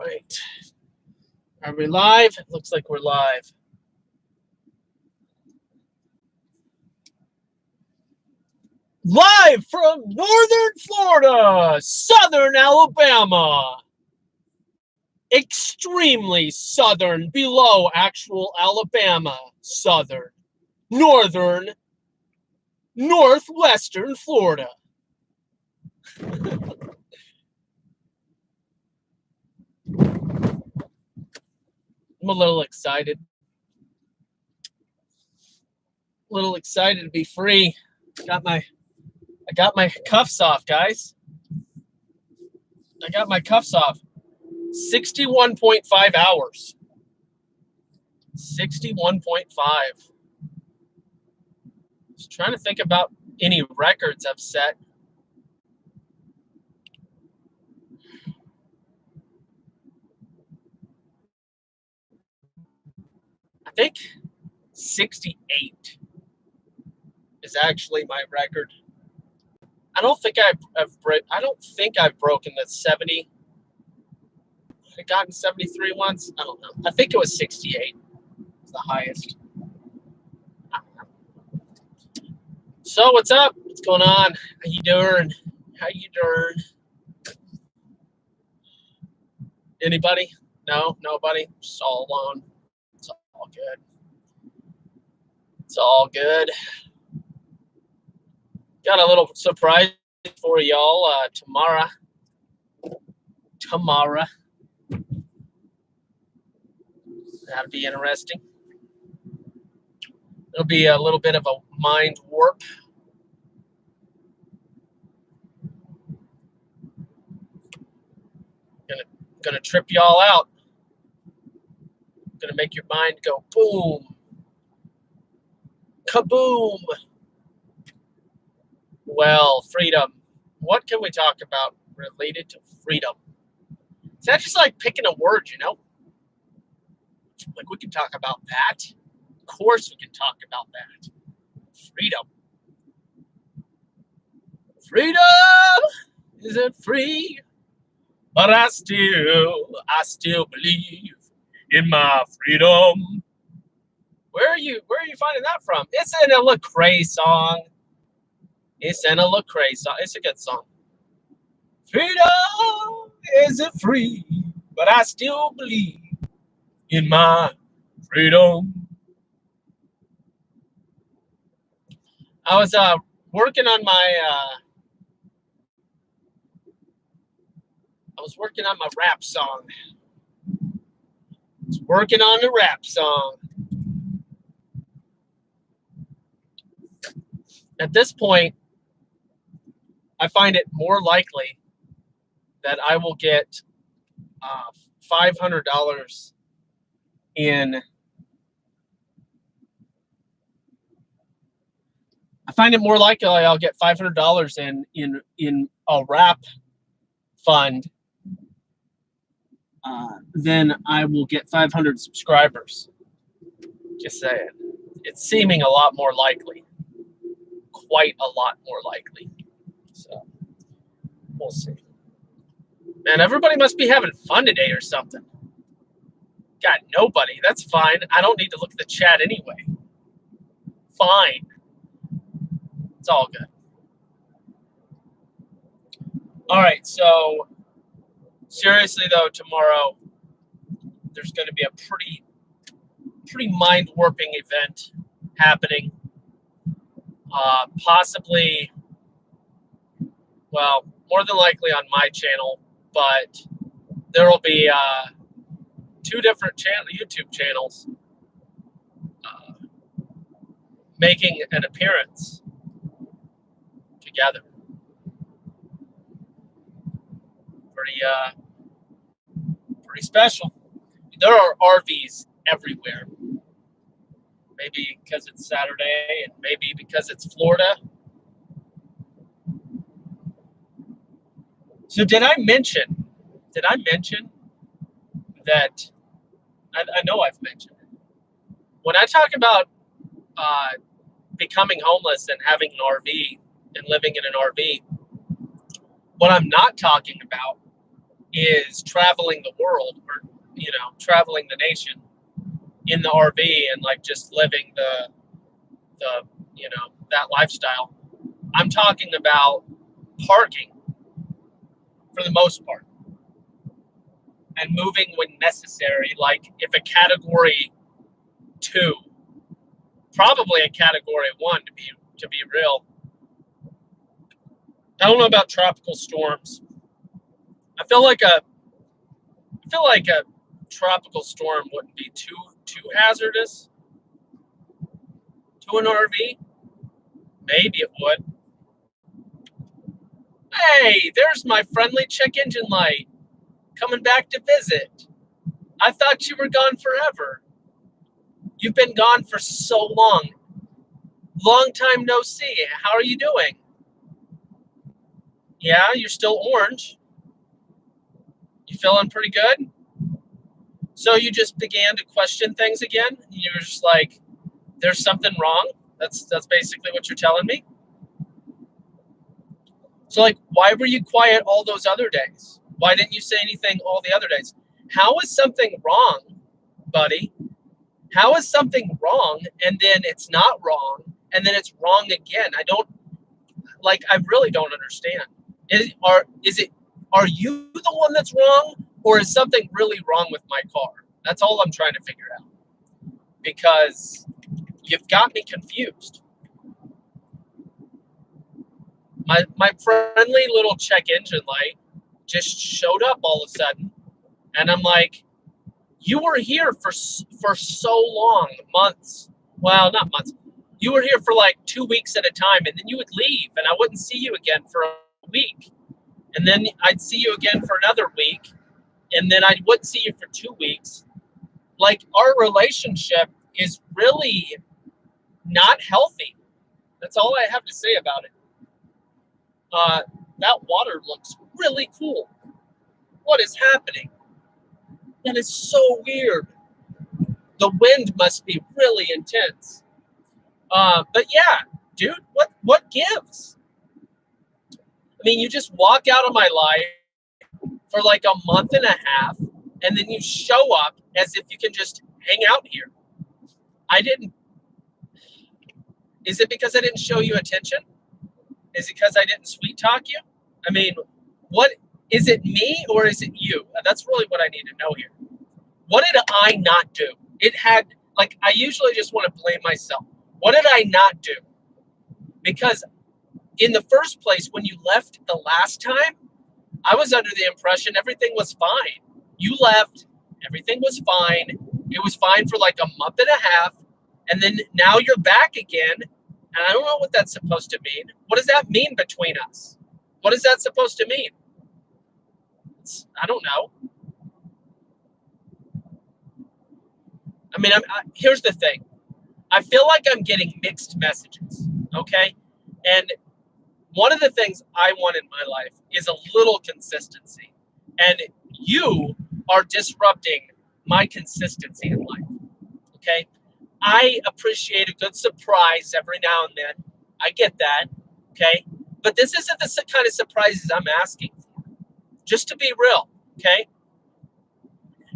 right. Are we live? It looks like we're live. Live from northern Florida, southern Alabama. Extremely southern, below actual Alabama. Southern, northern, northwestern Florida. I'm a little excited. A little excited to be free. I got my cuffs off, guys. I got my cuffs off. 61.5 hours. 61.5. Just trying to think about any records I've set. I think 68 is actually my record. I don't think I've broken the 70. I've gotten 73 once. I don't know. I think it was 68. It's the highest. So what's up? What's going on? How you doing? How you doing? Anybody? No, nobody. Just all alone. It's all good. It's all good. Got a little surprise for y'all tomorrow. That'll be interesting. It'll be a little bit of a mind warp. Gonna trip y'all out. Gonna make your mind go boom, kaboom. Well, freedom. What can we talk about related to freedom? Is that just like picking a word, you know? Like we can talk about that. Of course we can talk about that. Freedom. Freedom isn't free, but I still believe in my freedom. Where are you finding that from? It's in a Lecrae song. It's a good song. Freedom isn't free, but I still believe in my freedom. I was working on my rap song. Working on the rap song. At this point, I find it more likely that I will get $500 in. I find it more likely I'll get $500 in a rap fund then I will get 500 subscribers. Just saying. It's seeming a lot more likely. Quite a lot more likely. So, we'll see. Man, everybody must be having fun today or something. Got nobody. That's fine. I don't need to look at the chat anyway. Fine. It's all good. All right, so seriously though, tomorrow there's going to be a pretty mind-warping event happening. Possibly, well, more than likely on my channel, but there will be two different YouTube channels making an appearance together. Pretty special. There are RVs everywhere. Maybe because it's Saturday, and maybe because it's Florida. So did I mention that, I know I've mentioned it. When I talk about becoming homeless and having an RV and living in an RV, what I'm not talking about is traveling the world, or traveling the nation in the RV and like just living the that lifestyle. I'm talking about parking for the most part and moving when necessary. Like if a category 2, probably a category 1 to be real. I don't know about tropical storms. I feel like a tropical storm wouldn't be too hazardous to an RV. Maybe it would. Hey, there's my friendly check engine light coming back to visit. I thought you were gone forever. You've been gone for so long. Long time no see. How are you doing? Yeah, you're still orange. You feeling pretty good? So you just began to question things again? You're just like, there's something wrong? That's basically what you're telling me? So like, why were you quiet all those other days? Why didn't you say anything all the other days? How is something wrong, buddy? How is something wrong and then it's not wrong and then it's wrong again? I really don't understand. Are you the one that's wrong, or is something really wrong with my car? That's all I'm trying to figure out, because you've got me confused. My friendly little check engine light just showed up all of a sudden, and I'm like, you were here for so long, months. Well, not months. You were here for like 2 weeks at a time, and then you would leave, and I wouldn't see you again for a week. And then I'd see you again for another week, and then I wouldn't see you for 2 weeks. Like, our relationship is really not healthy. That's all I have to say about it. That water looks really cool. What is happening? That is so weird. The wind must be really intense. But yeah, dude, what gives? I mean, you just walk out of my life for like a month and a half, and then you show up as if you can just hang out here. Is it because I didn't show you attention? Is it because I didn't sweet talk you? I mean, what is it, me or is it you? That's really what I need to know here. What did I not do? I usually just want to blame myself. What did I not do? Because in the first place, when you left the last time, I was under the impression everything was fine. You left, everything was fine. It was fine for like a month and a half. And then now you're back again. And I don't know what that's supposed to mean. What does that mean between us? What is that supposed to mean? I don't know. I mean, here's the thing. I feel like I'm getting mixed messages, okay? And one of the things I want in my life is a little consistency. And you are disrupting my consistency in life, okay? I appreciate a good surprise every now and then. I get that, okay? But this isn't the kind of surprises I'm asking for. Just to be real, okay?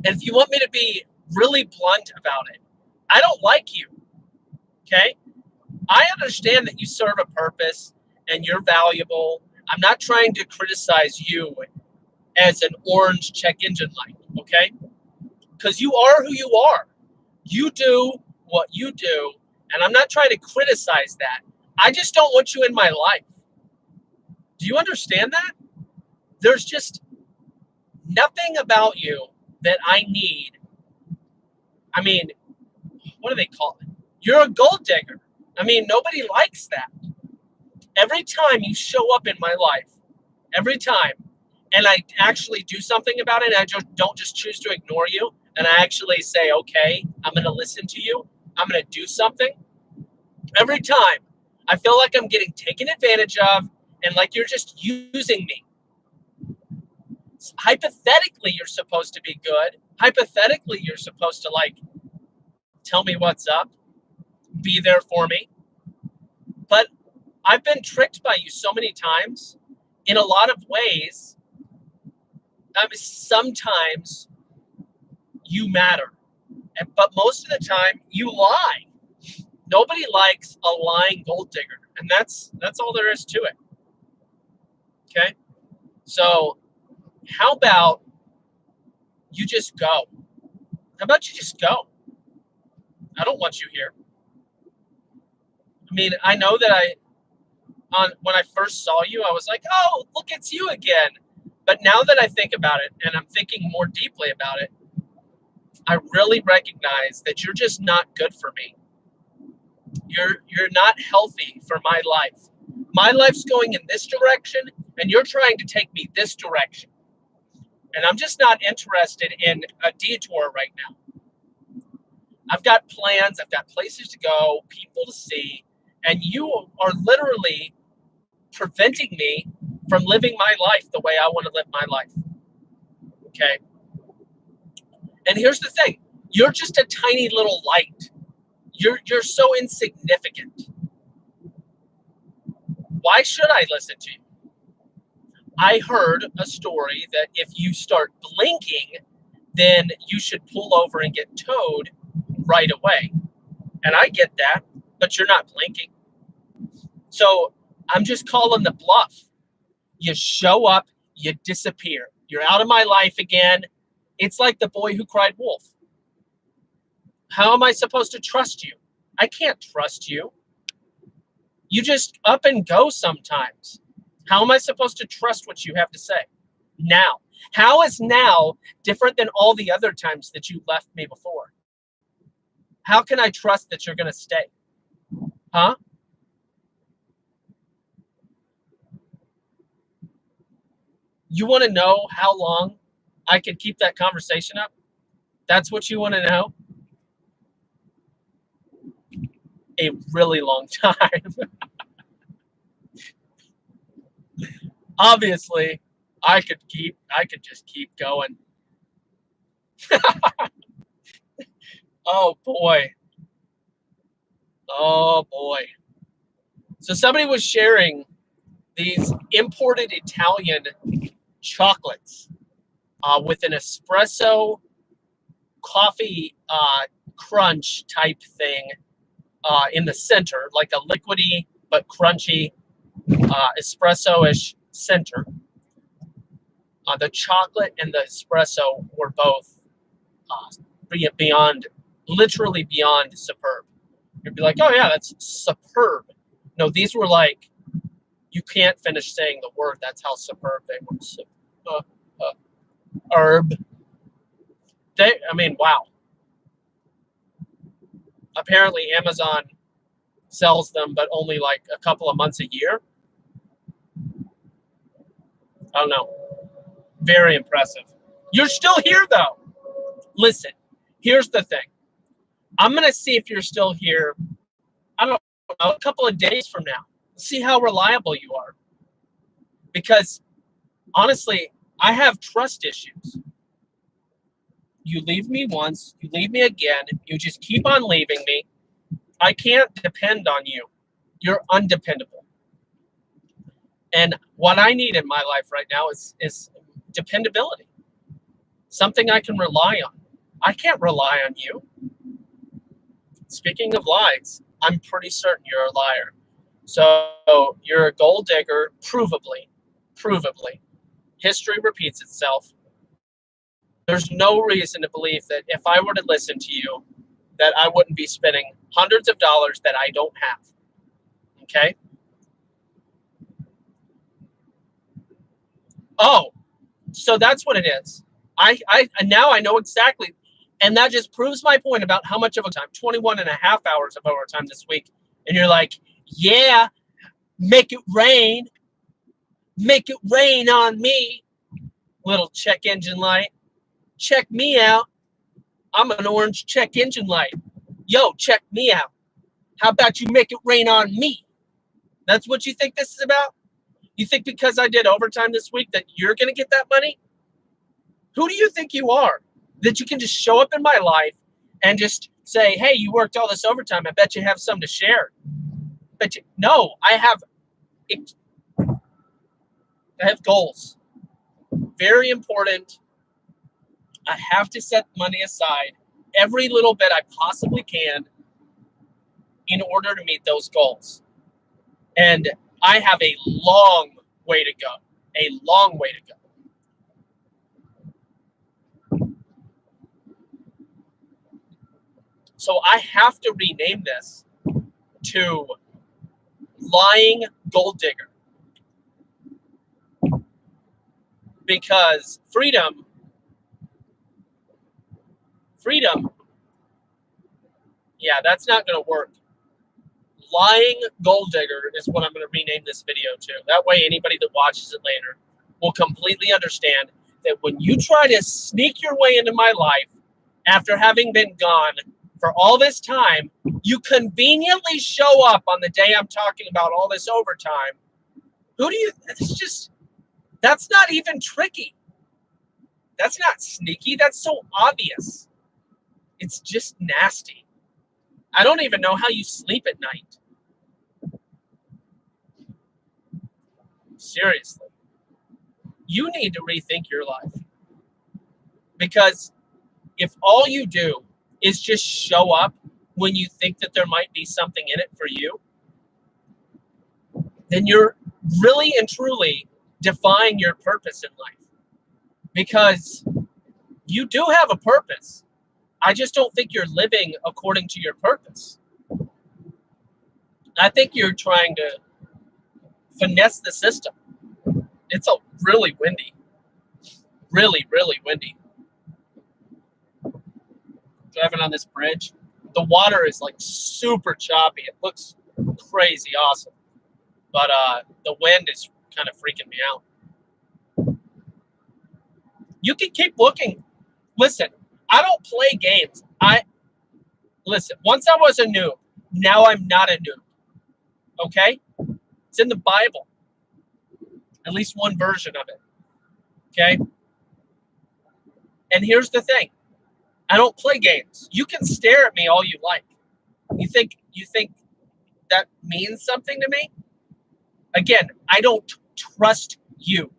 And if you want me to be really blunt about it, I don't like you, okay? I understand that you serve a purpose and you're valuable. I'm not trying to criticize you as an orange check engine light, okay? Because you are who you are. You do what you do, and I'm not trying to criticize that. I just don't want you in my life. Do you understand that? There's just nothing about you that I need. I mean, what do they call it? You're a gold digger. I mean, nobody likes that. Every time you show up in my life, every time, and I actually do something about it, and I don't just choose to ignore you, and I actually say, okay, I'm going to listen to you, I'm going to do something. Every time, I feel like I'm getting taken advantage of, and like you're just using me. Hypothetically, you're supposed to be good. Hypothetically, you're supposed to like tell me what's up, be there for me. But I've been tricked by you so many times in a lot of ways. I mean, sometimes you matter, but most of the time you lie. Nobody likes a lying gold digger, and that's all there is to it. Okay, so how about you just go? How about you just go? I don't want you here. I mean, I know that when I first saw you, I was like, oh, look, it's you again. But now that I think about it, and I'm thinking more deeply about it, I really recognize that you're just not good for me. You're not healthy for my life. My life's going in this direction, and you're trying to take me this direction. And I'm just not interested in a detour right now. I've got plans, I've got places to go, people to see, and you are literally preventing me from living my life the way I want to live my life. Okay? And here's the thing. You're just a tiny little light. You're so insignificant. Why should I listen to you? I heard a story that if you start blinking, then you should pull over and get towed right away. And I get that, but you're not blinking. So I'm just calling the bluff. You show up, you disappear. You're out of my life again. It's like the boy who cried wolf. How am I supposed to trust you? I can't trust you. You just up and go sometimes. How am I supposed to trust what you have to say now? How is now different than all the other times that you left me before? How can I trust that you're going to stay? Huh? You want to know how long I could keep that conversation up? That's what you want to know? A really long time. Obviously, I could just keep going. Oh boy. Oh boy. So somebody was sharing these imported Italian chocolates with an espresso coffee crunch type thing in the center, like a liquidy but crunchy espresso-ish center. The chocolate and the espresso were both literally beyond superb. You'd be like, oh yeah, that's superb. No, these were like, you can't finish saying the word. That's how superb they were. Herb. Wow. Apparently Amazon sells them, but only like a couple of months a year. I don't know. Very impressive. You're still here though. Listen, here's the thing. I'm going to see if you're still here, I don't know, a couple of days from now. See how reliable you are. Because honestly, I have trust issues. You leave me once, you leave me again, you just keep on leaving me. I can't depend on you. You're undependable. And what I need in my life right now is dependability. Something I can rely on. I can't rely on you. Speaking of lies, I'm pretty certain you're a liar. So you're a gold digger, provably. History repeats itself. There's no reason to believe that if I were to listen to you, that I wouldn't be spending hundreds of dollars that I don't have. Okay? Oh, so that's what it is. Now I know exactly. And that just proves my point about how much of a time, 21 and a half hours of overtime this week. And you're like, yeah, make it rain. Make it rain on me. Little check engine light. Check me out. I'm an orange check engine light. Yo, check me out. How about you make it rain on me? That's what you think this is about? You think because I did overtime this week that you're going to get that money? Who do you think you are? That you can just show up in my life and just say, hey, you worked all this overtime. I bet you have some to share. No, I have goals. very important. I have to set money aside every little bit I possibly can in order to meet those goals. And I have a long way to go. A long way to go. So I have to rename this to Lying Gold Digger. Because freedom, yeah, that's not going to work. Lying Gold Digger is what I'm going to rename this video to. That way, anybody that watches it later will completely understand that when you try to sneak your way into my life after having been gone for all this time, you conveniently show up on the day I'm talking about all this overtime. That's not even tricky. That's not sneaky. That's so obvious. It's just nasty. I don't even know how you sleep at night. Seriously. You need to rethink your life. Because if all you do is just show up when you think that there might be something in it for you, then you're really and truly defying your purpose in life. Because you do have a purpose. I just don't think you're living according to your purpose. I think you're trying to finesse the system. It's really windy. Really, really windy. Driving on this bridge. The water is like super choppy. It looks crazy awesome. But the wind is kind of freaking me out. You can keep looking. Listen, I don't play games. Listen, once I was a noob, now I'm not a noob. Okay? It's in the Bible. At least one version of it. Okay? And here's the thing. I don't play games. You can stare at me all you like. You think that means something to me? Again, I don't trust you.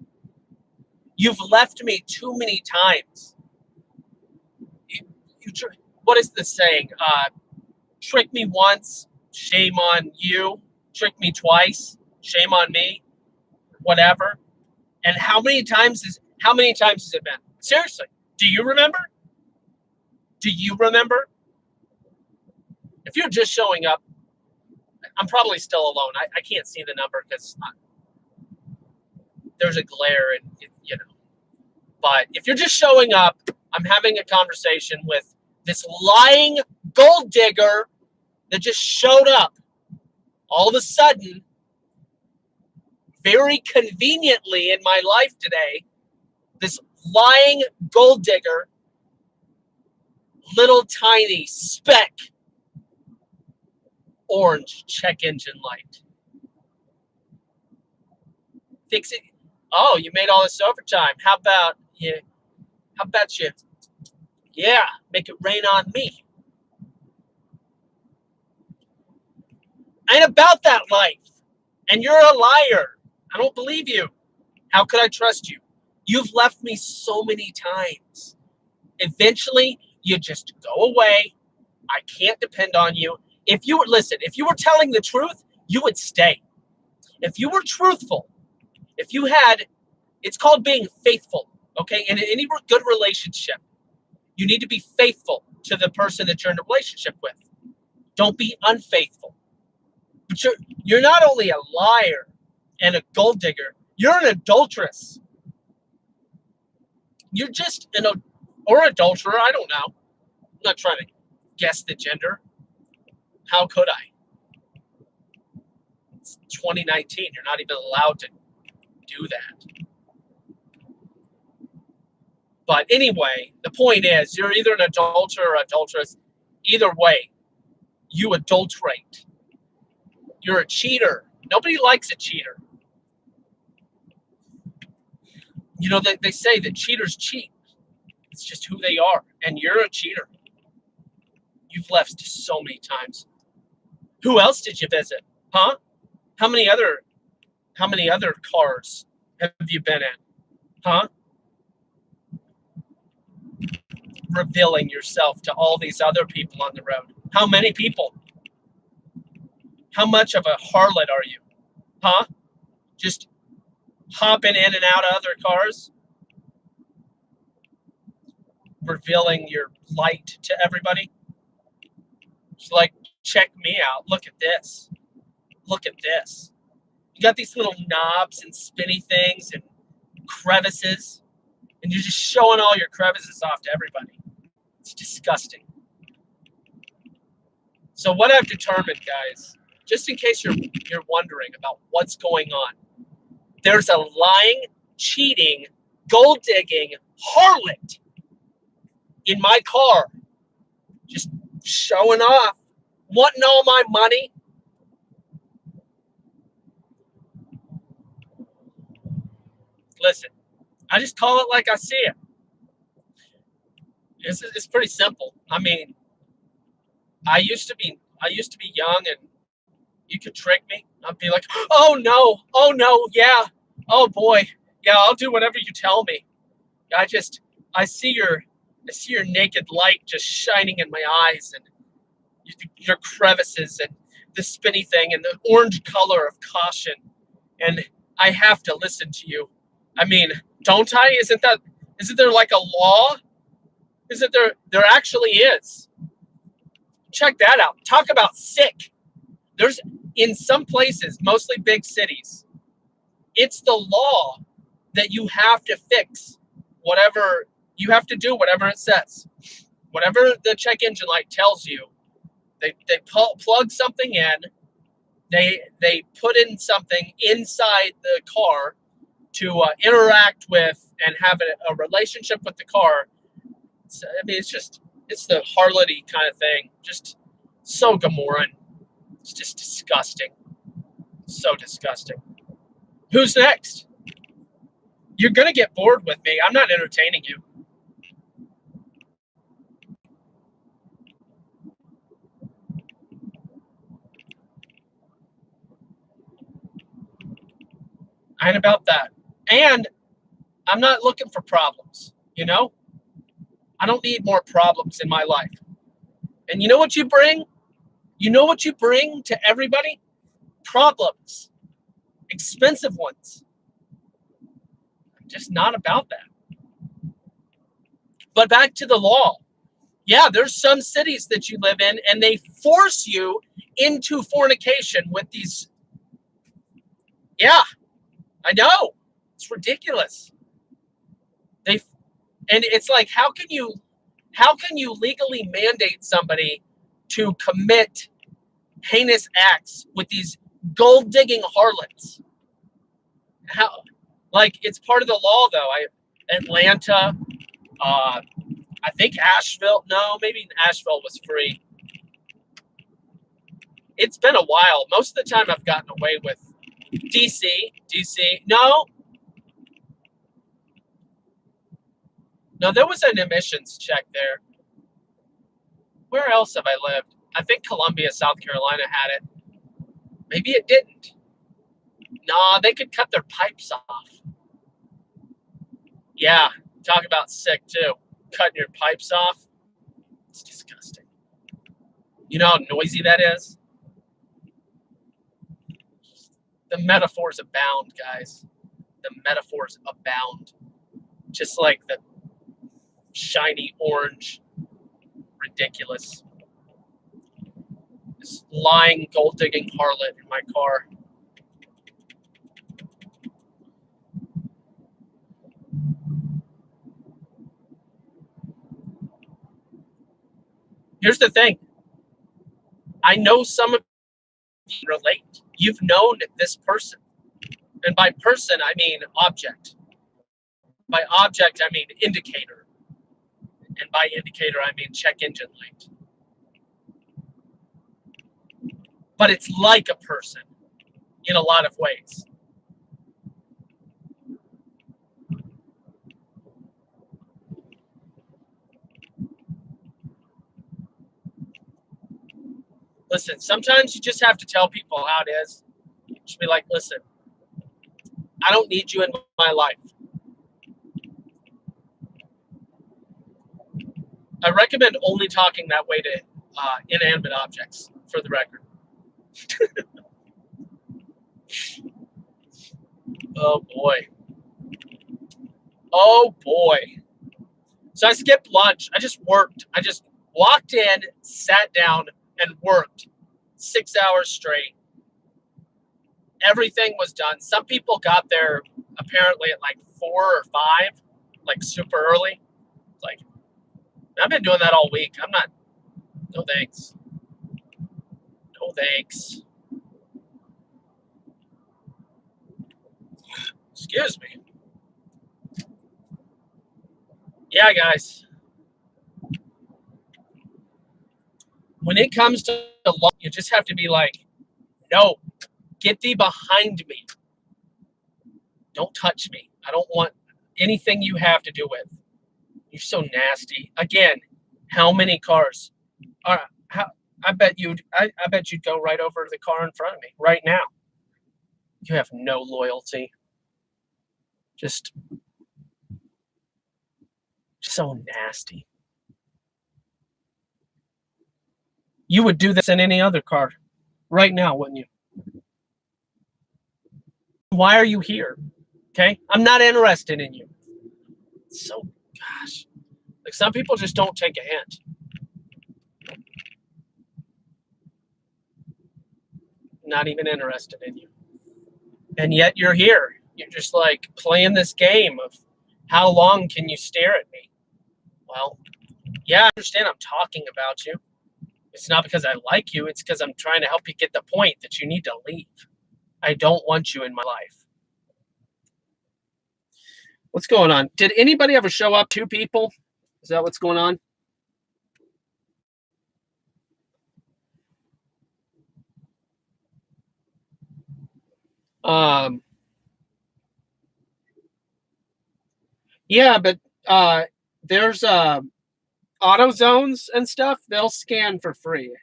You've left me too many times. What is the saying? Trick me once, shame on you. Trick me twice, shame on me. Whatever. And how many times has it been? Seriously, do you remember? Do you remember? If you're just showing up, I'm probably still alone. I can't see the number because there's a glare and But if you're just showing up, I'm having a conversation with this lying gold digger that just showed up all of a sudden, very conveniently in my life today. This lying gold digger, little tiny speck, orange check engine light. Thinks it. Oh, you made all this overtime. How about you? Yeah, make it rain on me. I ain't about that life. And you're a liar. I don't believe you. How could I trust you? You've left me so many times. Eventually, you just go away. I can't depend on you. If you were telling the truth, you would stay. If you were truthful, it's called being faithful, okay? In any good relationship, you need to be faithful to the person that you're in a relationship with. Don't be unfaithful. But you're not only a liar and a gold digger, you're an adulteress. You're just or adulterer, I don't know. I'm not trying to guess the gender. How could I? It's 2019. You're not even allowed to do that. But anyway, the point is, you're either an adulterer or adulteress. Either way, you adulterate. You're a cheater. Nobody likes a cheater. You know, they say that cheaters cheat. It's just who they are. And you're a cheater. You've left so many times. Who else did you visit? Huh? How many other cars have you been in? Huh? revealing yourself to all these other people on the road. How many people? How much of a harlot are you? Huh? Just hopping in and out of other cars? Revealing your light to everybody? It's like, check me out. Look at this. Look at this. You got these little knobs and spinny things and crevices, and you're just showing all your crevices off to everybody. It's disgusting. So what I've determined, guys, just in case you're wondering about what's going on, there's a lying, cheating, gold-digging harlot in my car, just showing off, wanting all my money. Listen, I just call it like I see it. It's pretty simple. I mean, I used to be young, and you could trick me. I'd be like, oh no, yeah, oh boy, yeah, I'll do whatever you tell me. I see your naked light just shining in my eyes, and your crevices, and the spinny thing, and the orange color of caution, and I have to listen to you. I mean, don't I? Isn't there like a law? Isn't there? There actually is. Check that out. Talk about sick. There's, in some places, mostly big cities, it's the law that you have to fix whatever you have to do, whatever it says. Whatever the check engine light tells you, they plug something in, they put in something inside the car to interact with and have a relationship with the car. I mean, it's the harlot-y kind of thing. Just so Gamoran. It's just disgusting. So disgusting. Who's next? You're going to get bored with me. I'm not entertaining you. I ain't about that. And I'm not looking for problems, you know? I don't need more problems in my life. And you know what you bring? You know what you bring to everybody? Problems. Expensive ones. I'm just not about that. But back to the law. Yeah, there's some cities that you live in, and they force you into fornication with these. Yeah, I know. It's ridiculous. And it's like, how can you legally mandate somebody to commit heinous acts with these gold digging harlots? How? Like, it's part of the law, though. Atlanta, I think Asheville. No, maybe Asheville was free. It's been a while. Most of the time, I've gotten away with DC. No, there was an emissions check there. Where else have I lived? I think Columbia, South Carolina had it. Maybe it didn't. Nah, they could cut their pipes off. Yeah, talk about sick too. Cutting your pipes off. It's disgusting. You know how noisy that is? The metaphors abound, guys. The metaphors abound. Just like the shiny orange, ridiculous, this lying gold digging harlot in my car. Here's the thing. I know some of you relate. You've known this person. And by person, I mean object. By object, I mean indicator. And by indicator, I mean check engine light. But it's like a person in a lot of ways. Listen, sometimes you just have to tell people how it is. Just be like, listen, I don't need you in my life. I recommend only talking that way to inanimate objects, for the record. Oh boy. Oh boy. So I skipped lunch. I just worked. I just walked in, sat down, and worked 6 hours straight. Everything was done. Some people got there apparently at like 4 or 5, like super early. Like, I've been doing that all week. I'm not, no thanks. No thanks. Excuse me. Yeah, guys. When it comes to law, you just have to be like, no, get thee behind me. Don't touch me. I don't want anything you have to do with. You're so nasty. Again, how many cars? I bet you'd go right over to the car in front of me right now. You have no loyalty. Just so nasty. You would do this in any other car right now, wouldn't you? Why are you here? Okay? I'm not interested in you. So, gosh. Like, some people just don't take a hint. Not even interested in you. And yet you're here. You're just like playing this game of how long can you stare at me? Well, yeah, I understand I'm talking about you. It's not because I like you. It's because I'm trying to help you get the point that you need to leave. I don't want you in my life. What's going on? Did anybody ever show up? 2 people? Is that what's going on? Yeah, but there's auto zones and stuff. They'll scan for free.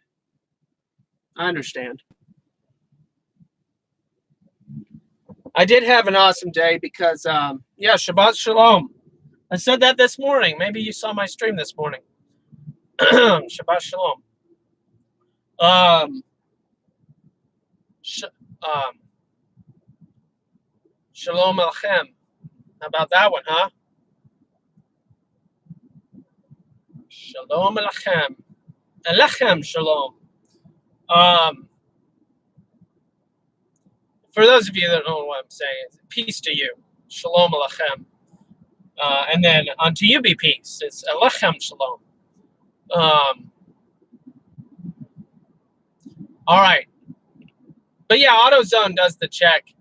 I understand. I did have an awesome day because, yeah, Shabbat Shalom. I said that this morning. Maybe you saw my stream this morning. Shabbat Shalom. Shalom Alechem. How about that one, huh? Shalom Alechem. Alechem Shalom. For those of you that don't know what I'm saying, peace to you. Shalom Alechem. And then unto you be peace. It's Alechem Shalom. All right. But yeah, AutoZone does the check.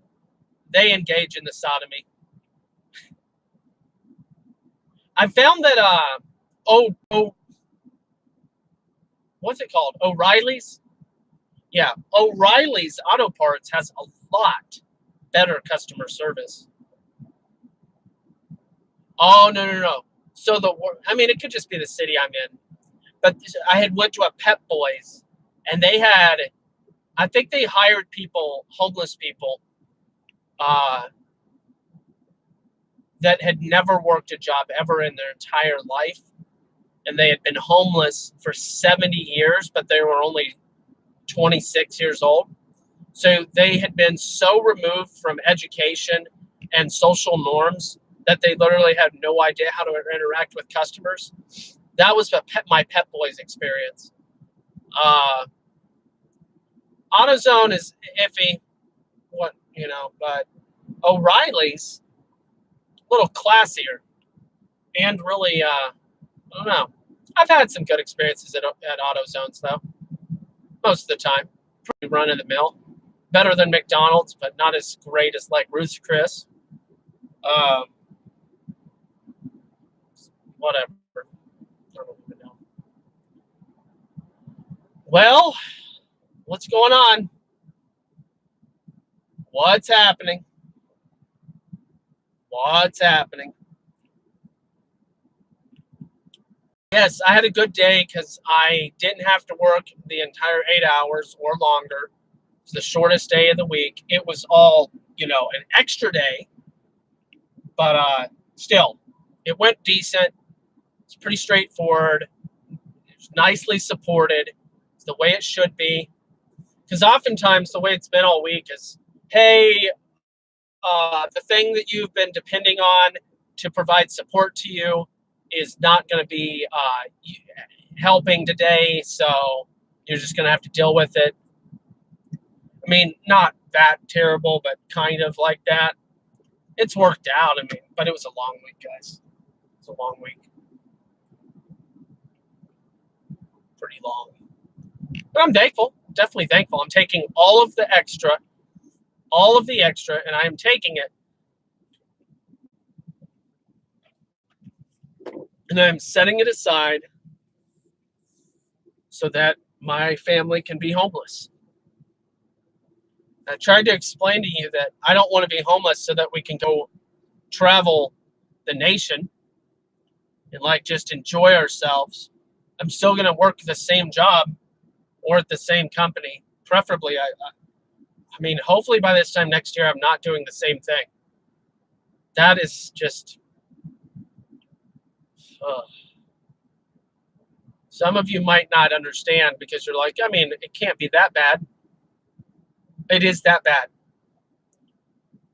They engage in the sodomy. I found that what's it called? O'Reilly's? Yeah, O'Reilly's Auto Parts has a lot better customer service. Oh, no. So it could just be the city I'm in. But I had went to a Pep Boys, and they had, I think they hired people, homeless people, that had never worked a job ever in their entire life. And they had been homeless for 70 years, but they were only 26 years old. So they had been so removed from education and social norms that they literally had no idea how to interact with customers. That was my Pep Boys experience. AutoZone is iffy, but O'Reilly's a little classier and really, I don't know. I've had some good experiences at AutoZones though. Most of the time, pretty run of the mill. Better than McDonald's, but not as great as like Ruth's Chris. Whatever. I don't even know. Well, what's going on? What's happening? What's happening? Yes, I had a good day because I didn't have to work the entire 8 hours or longer. It's the shortest day of the week. It was all, an extra day, but still, it went decent. It's pretty straightforward. nicely supported. It's the way it should be. Because oftentimes the way it's been all week is, hey, the thing that you've been depending on to provide support to you is not going to be helping today, so you're just going to have to deal with it. I mean, not that terrible, but kind of like that. It's worked out, I mean, but it was a long week, guys. It's a long week. Pretty long. But I'm thankful, definitely thankful. I'm taking all of the extra, and I am taking it. And I'm setting it aside so that my family can be homeless. I tried to explain to you that I don't want to be homeless so that we can go travel the nation and like just enjoy ourselves. I'm still going to work the same job or at the same company. Preferably, I mean, hopefully by this time next year, I'm not doing the same thing. That is just... Some of you might not understand because you're like, I mean, it can't be that bad. It is that bad.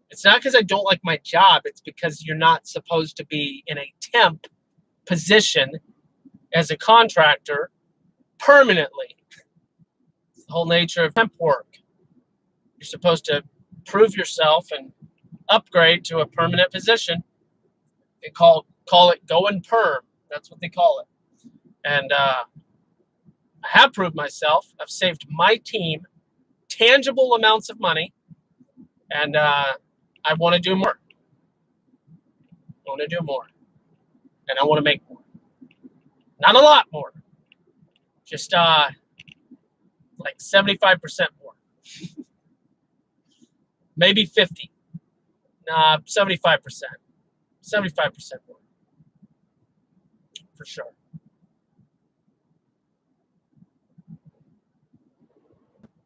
It's not because I don't like my job. It's because you're not supposed to be in a temp position as a contractor permanently. It's the whole nature of temp work. You're supposed to prove yourself and upgrade to a permanent position. They call it going perm. That's what they call it. And I have proved myself. I've saved my team tangible amounts of money, and I want to do more. I want to do more, and I want to make more. Not a lot more, just like 75% more, maybe 50. Nah, 75%, 75% more, for sure.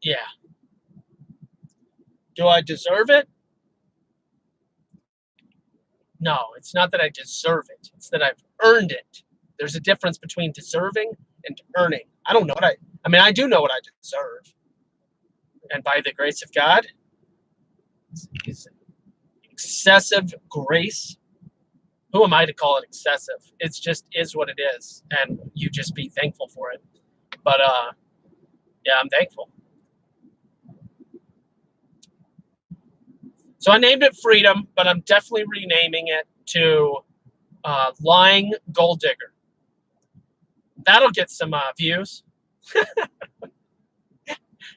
Yeah. Do I deserve it? No, it's not that I deserve it. It's that I've earned it. There's a difference between deserving and earning. I don't know what I mean, I do know what I deserve. And by the grace of God, His excessive grace. Who am I to call it excessive? It's just is what it is. And you just be thankful for it. But yeah, I'm thankful. So I named it Freedom, but I'm definitely renaming it to Lying Gold Digger. That'll get some views.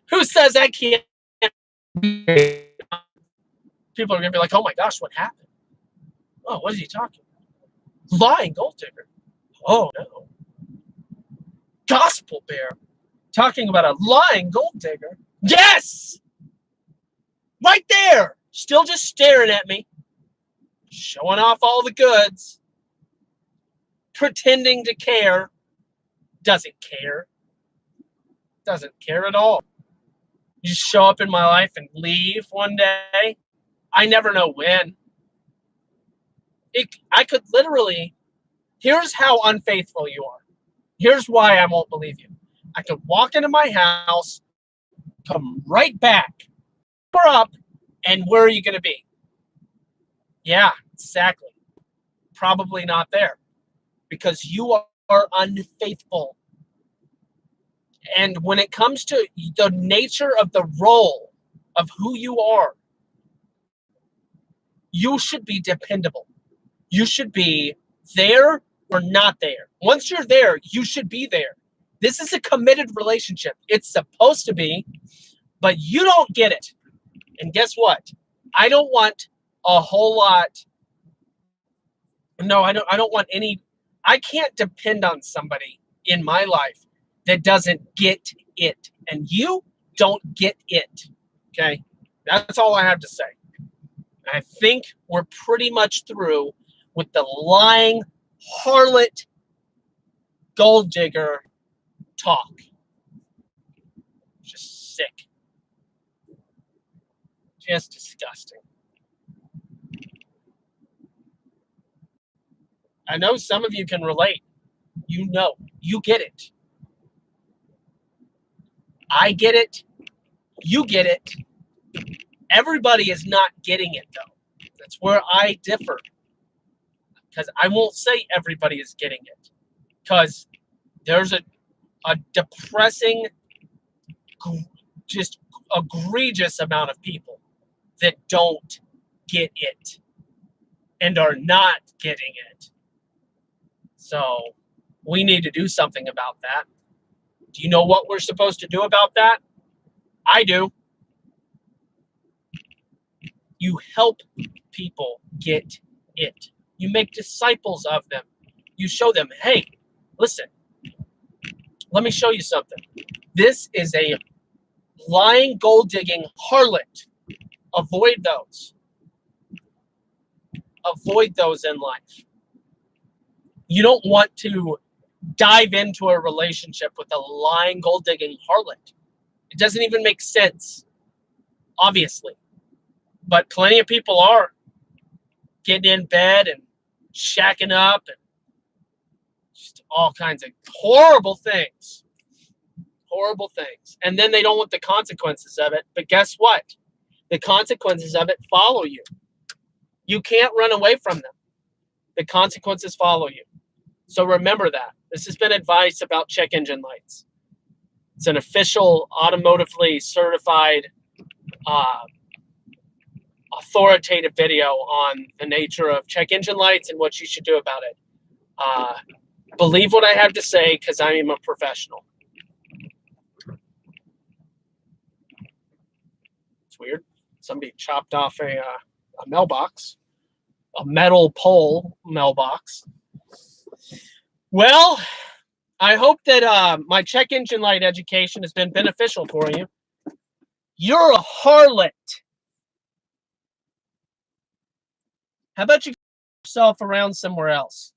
Who says I can't? People are going to be like, oh my gosh, what happened? Oh, what is he talking about? Lying Gold Digger. Oh, no. Gospel Bear. Talking about a lying gold digger. Yes! Right there. Still just staring at me. Showing off all the goods. Pretending to care. Doesn't care. Doesn't care at all. You just show up in my life and leave one day. I never know when. I could literally... Here's how unfaithful you are. Here's why I won't believe you. I could walk into my house, come right back, or up, and where are you going to be? Yeah, exactly. Probably not there. Because you are unfaithful. And when it comes to the nature of the role of who you are, you should be dependable. You should be there or not there. Once you're there, you should be there. This is a committed relationship. It's supposed to be, but you don't get it. And guess what? I don't want a whole lot. No, I don't want any. I can't depend on somebody in my life that doesn't get it. And you don't get it. Okay? That's all I have to say. I think we're pretty much through with the lying harlot gold digger talk. Just sick. Just disgusting. I know some of you can relate. You know, you get it. I get it. You get it. Everybody is not getting it, though. That's where I differ. Because I won't say everybody is getting it. Because there's a depressing, just egregious amount of people that don't get it and are not getting it. So we need to do something about that. Do you know what we're supposed to do about that? I do. You help people get it. You make disciples of them. You show them, hey, listen, let me show you something. This is a lying, gold-digging harlot. Avoid those. Avoid those in life. You don't want to dive into a relationship with a lying, gold-digging harlot. It doesn't even make sense, obviously. But plenty of people are getting in bed and shacking up and just all kinds of horrible things. Horrible things. And then they don't want the consequences of it. But guess what? The consequences of it follow you. You can't run away from them. The consequences follow you. So remember that. This has been advice about check engine lights. It's an official, automotively certified, authoritative video on the nature of check engine lights and what you should do about it. Believe what I have to say because I am a professional. It's weird. Somebody chopped off a mailbox, a metal pole mailbox. Well, I hope that my check engine light education has been beneficial for you. You're a harlot. How about you get yourself around somewhere else?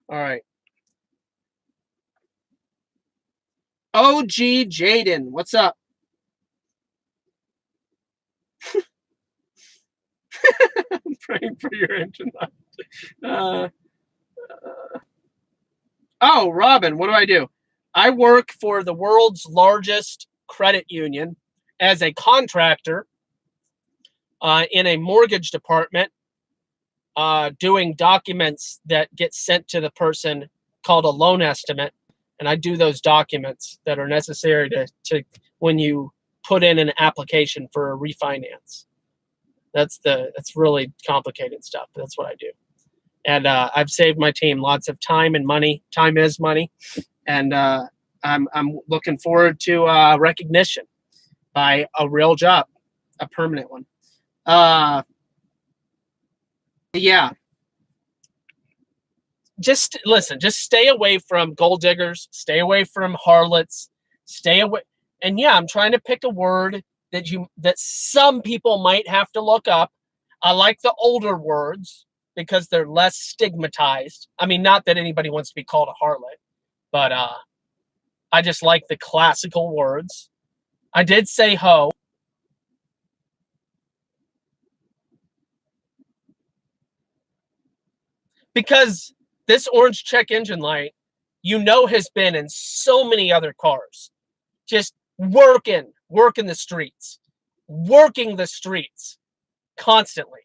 All right. OG Jaden, what's up? I'm praying for your engine light. Oh, Robin, what do? I work for the world's largest credit union as a contractor in a mortgage department, doing documents that get sent to the person called a loan estimate. And I do those documents that are necessary to when you put in an application for a refinance. That's really complicated stuff. That's what I do. And I've saved my team lots of time and money. Time is money. And I'm looking forward to recognition by a real job, a permanent one. Yeah. Just listen, just stay away from gold diggers, stay away from harlots, stay away. And yeah, I'm trying to pick a word that some people might have to look up. I like the older words because they're less stigmatized. I mean, not that anybody wants to be called a harlot, but I just like the classical words. I did say ho. Because this orange check engine light, has been in so many other cars. Just working the streets constantly.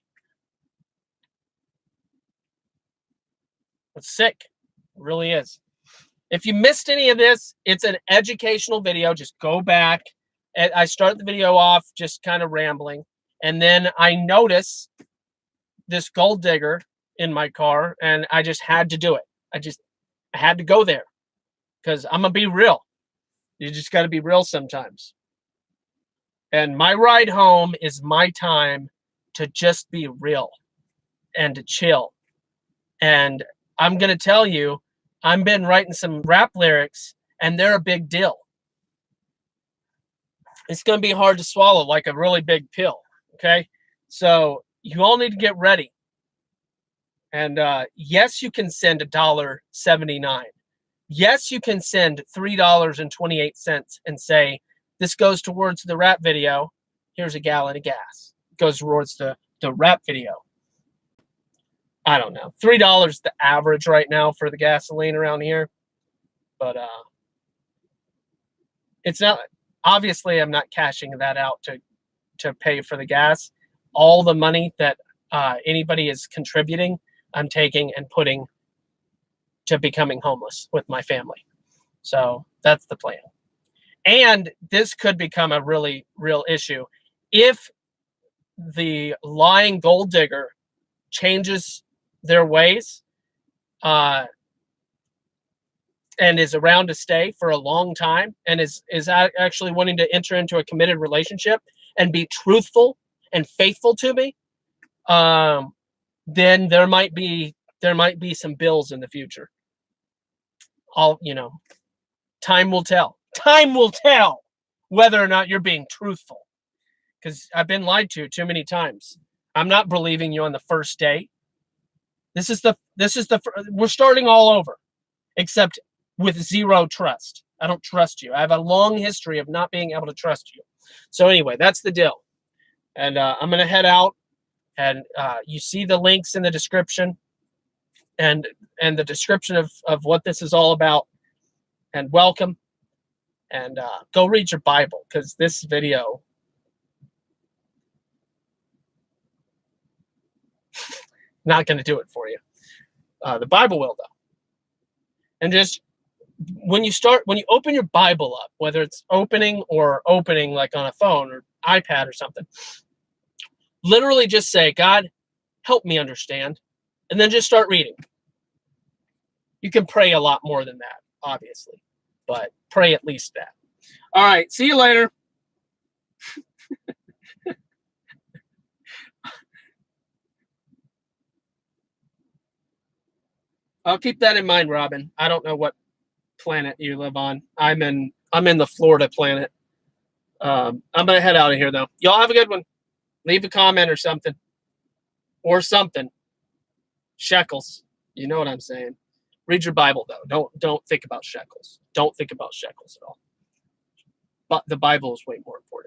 It's sick. It really is. If you missed any of this, it's an educational video. Just go back. I start the video off just kind of rambling. And then I notice this gold digger in my car, and I just had to do it. I had to go there because I'm going to be real. You just got to be real sometimes. And my ride home is my time to just be real and to chill. And I'm going to tell you, I've been writing some rap lyrics, and they're a big deal. It's going to be hard to swallow, like a really big pill, okay? So you all need to get ready. And yes, you can send $1.79. Yes, you can send $3.28 and say, this goes towards the rap video. Here's a gallon of gas. It goes towards the rap video. I don't know. $3 the average right now for the gasoline around here. But it's not, obviously I'm not cashing that out to pay for the gas. All the money that anybody is contributing, I'm taking and putting to becoming homeless with my family. So that's the plan. And this could become a really real issue if the lying gold digger changes their ways and is around to stay for a long time and is actually wanting to enter into a committed relationship and be truthful and faithful to me, then there might be some bills in the future. Time will tell. Time will tell whether or not you're being truthful, because I've been lied to too many times. I'm not believing you on the first date. We're starting all over, except with zero trust. I don't trust you. I have a long history of not being able to trust you. So anyway, that's the deal. And I'm going to head out, and you see the links in the description and the description of what this is all about. And welcome. And go read your Bible, because this video not going to do it for you. The Bible will, though. And just when you open your Bible up, whether it's opening like on a phone or iPad or something, literally just say, God, help me understand. And then just start reading. You can pray a lot more than that, obviously, but pray at least that. All right. See you later. I'll keep that in mind, Robin. I don't know what planet you live on. I'm in the Florida planet. I'm gonna head out of here though. Y'all have a good one. Leave a comment or something. Shekels. You know what I'm saying. Read your Bible though. Don't think about shekels. Don't think about shekels at all. But the Bible is way more important.